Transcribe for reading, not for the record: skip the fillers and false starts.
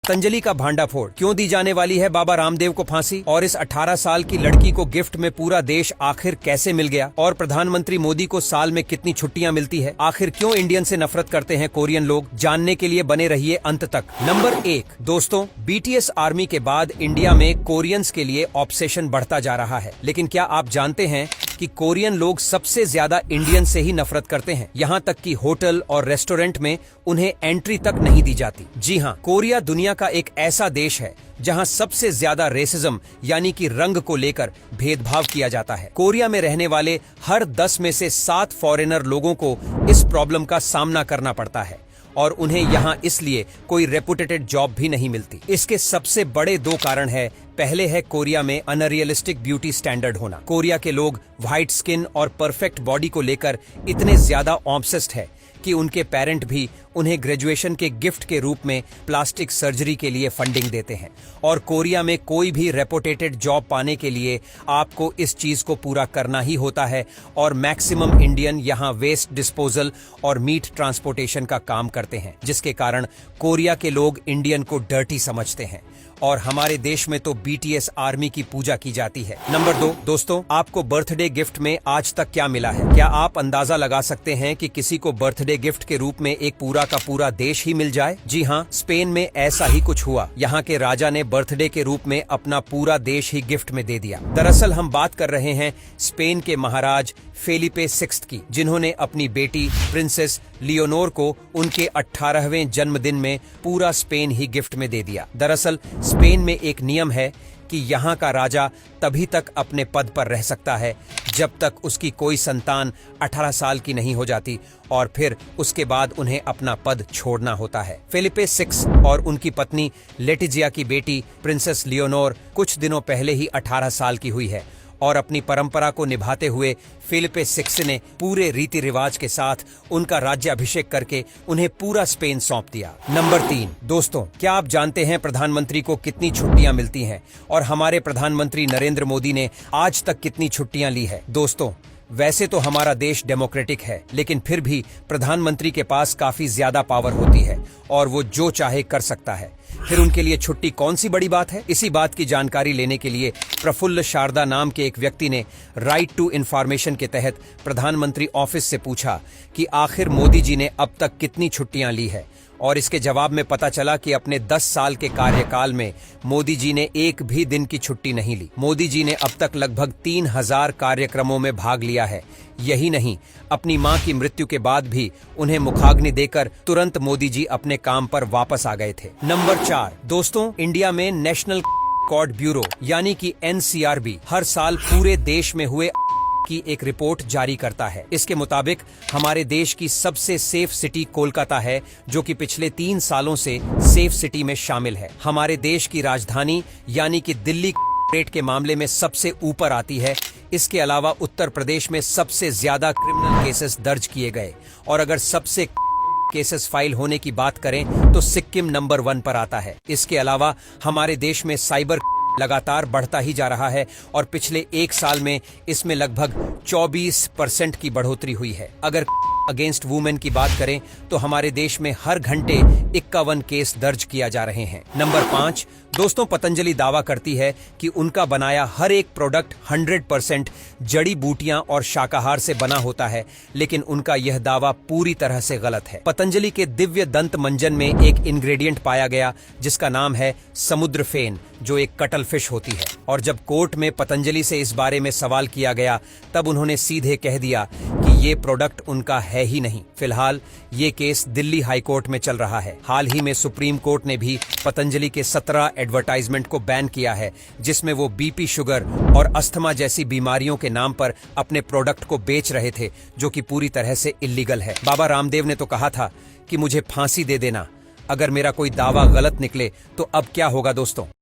पतंजलि का भांडाफोड़, क्यों दी जाने वाली है बाबा रामदेव को फांसी, और इस 18 साल की लड़की को गिफ्ट में पूरा देश आखिर कैसे मिल गया, और प्रधानमंत्री मोदी को साल में कितनी छुट्टियां मिलती है, आखिर क्यों इंडियन से नफरत करते हैं कोरियन लोग, जानने के लिए बने रहिए अंत तक। नंबर 1 दोस्तों, बीटीएस आर्मी के बाद इंडिया में कोरियंस के लिए ऑब्सेशन बढ़ता जा रहा है। लेकिन क्या आप जानते हैं कि कोरियन लोग सबसे ज्यादा इंडियन से ही नफरत करते हैं, यहाँ तक कि होटल और रेस्टोरेंट में उन्हें एंट्री तक नहीं दी जाती। जी हाँ, कोरिया दुनिया का एक ऐसा देश है जहां सबसे ज्यादा रेसिज्म यानी कि रंग को लेकर भेदभाव किया जाता है। कोरिया में रहने वाले हर 10 में से 7 फॉरेनर लोगों को इस प्रॉब्लम का सामना करना पड़ता है और उन्हें यहाँ इसलिए कोई रेपुटेटेड जॉब भी नहीं मिलती। इसके सबसे बड़े 2 कारण है। पहले है कोरिया में अनरियलिस्टिक ब्यूटी स्टैंडर्ड होना। कोरिया के लोग व्हाइट स्किन और परफेक्ट बॉडी को लेकर इतने ज्यादा ऑब्सेस्ड है कि उनके पेरेंट भी उन्हें ग्रेजुएशन के गिफ्ट के रूप में प्लास्टिक सर्जरी के लिए फंडिंग देते हैं। और कोरिया में कोई भी रेपुटेटेड जॉब पाने के लिए आपको इस चीज को पूरा करना ही होता है। और मैक्सिमम इंडियन यहाँ वेस्ट डिस्पोजल और मीट ट्रांसपोर्टेशन का काम करते हैं, जिसके कारण कोरिया के लोग इंडियन को डर्टी समझते हैं। और हमारे देश में तो बीटीएस आर्मी की पूजा की जाती है। नंबर 2 दोस्तों, आपको बर्थडे गिफ्ट में आज तक क्या मिला है? क्या आप अंदाजा लगा सकते हैं कि किसी को बर्थडे गिफ्ट के रूप में एक पूरा का पूरा देश ही मिल जाए? जी हाँ, स्पेन में ऐसा ही कुछ हुआ। यहाँ के राजा ने बर्थडे के रूप में अपना पूरा देश ही गिफ्ट में दे दिया। दरअसल हम बात कर रहे हैं स्पेन के महाराज फेलिपे 6 की, जिन्होंने अपनी बेटी प्रिंसेस लियोनोर को उनके 18वें जन्मदिन में पूरा स्पेन ही गिफ्ट में दे दिया। दरअसल स्पेन में एक नियम है कि यहाँ का राजा तभी तक अपने पद पर रह सकता है जब तक उसकी कोई संतान 18 साल की नहीं हो जाती, और फिर उसके बाद उन्हें अपना पद छोड़ना होता है। फेलिपे 6 और उनकी पत्नी लेटिजिया की बेटी प्रिंसेस लियोनोर कुछ दिनों पहले ही 18 साल की हुई है और अपनी परंपरा को निभाते हुए फेलिपे 6 ने पूरे रीति रिवाज के साथ उनका राज्याभिषेक करके उन्हें पूरा स्पेन सौंप दिया। नंबर 3 दोस्तों, क्या आप जानते हैं प्रधानमंत्री को कितनी छुट्टियां मिलती हैं और हमारे प्रधानमंत्री नरेंद्र मोदी ने आज तक कितनी छुट्टियां ली है? दोस्तों, वैसे तो हमारा देश डेमोक्रेटिक है, लेकिन फिर भी प्रधानमंत्री के पास काफी ज्यादा पावर होती है और वो जो चाहे कर सकता है। फिर उनके लिए छुट्टी कौन सी बड़ी बात है? इसी बात की जानकारी लेने के लिए प्रफुल्ल शारदा नाम के एक व्यक्ति ने राइट टू इन्फॉर्मेशन के तहत प्रधानमंत्री ऑफिस से पूछा कि आखिर मोदी जी ने अब तक कितनी छुट्टियां ली है, और इसके जवाब में पता चला कि अपने 10 साल के कार्यकाल में मोदी जी ने एक भी दिन की छुट्टी नहीं ली। मोदी जी ने अब तक लगभग 3000 कार्यक्रमों में भाग लिया है। यही नहीं, अपनी मां की मृत्यु के बाद भी उन्हें मुखाग्नि देकर तुरंत मोदी जी अपने काम पर वापस आ गए थे। नंबर 4 दोस्तों, इंडिया में नेशनल रिकॉर्ड ब्यूरो यानी कि एनसीआरबी हर साल पूरे देश में हुए की एक रिपोर्ट जारी करता है। इसके मुताबिक हमारे देश की सबसे सेफ सिटी कोलकाता है, जो कि पिछले 3 सालों से सेफ सिटी में शामिल है। हमारे देश की राजधानी यानी कि दिल्ली रेट के मामले में सबसे ऊपर आती है। इसके अलावा उत्तर प्रदेश में सबसे ज्यादा क्रिमिनल केसेस दर्ज किए गए, और अगर सबसे केसेस फाइल होने की बात करें तो सिक्किम नंबर 1 पर आता है। इसके अलावा हमारे देश में साइबर लगातार बढ़ता ही जा रहा है और पिछले 1 साल में इसमें लगभग 24% की बढ़ोतरी हुई है। अगर अगेंस्ट वुमेन की बात करें तो हमारे देश में हर घंटे 51 केस दर्ज किया जा रहे हैं। नंबर 5 दोस्तों, पतंजलि दावा करती है कि उनका बनाया हर एक प्रोडक्ट 100% जड़ी बूटियां और शाकाहार से बना होता है, लेकिन उनका यह दावा पूरी तरह से गलत है। पतंजलि के दिव्य दंत मंजन में एक इंग्रेडिएंट पाया गया जिसका नाम है समुद्र फेन, जो एक कटल फिश होती है। और जब कोर्ट में पतंजलि से इस बारे में सवाल किया गया तब उन्होंने सीधे कह दिया कि ये प्रोडक्ट उनका है ही नहीं। फिलहाल ये केस दिल्ली हाई कोर्ट में चल रहा है। हाल ही में सुप्रीम कोर्ट ने भी पतंजलि के 17 एडवर्टाइजमेंट को बैन किया है, जिसमें वो बीपी, शुगर और अस्थमा जैसी बीमारियों के नाम पर अपने प्रोडक्ट को बेच रहे थे, जो कि पूरी तरह से इल्लीगल है। बाबा रामदेव ने तो कहा था कि मुझे फांसी दे देना अगर मेरा कोई दावा गलत निकले, तो अब क्या होगा दोस्तों?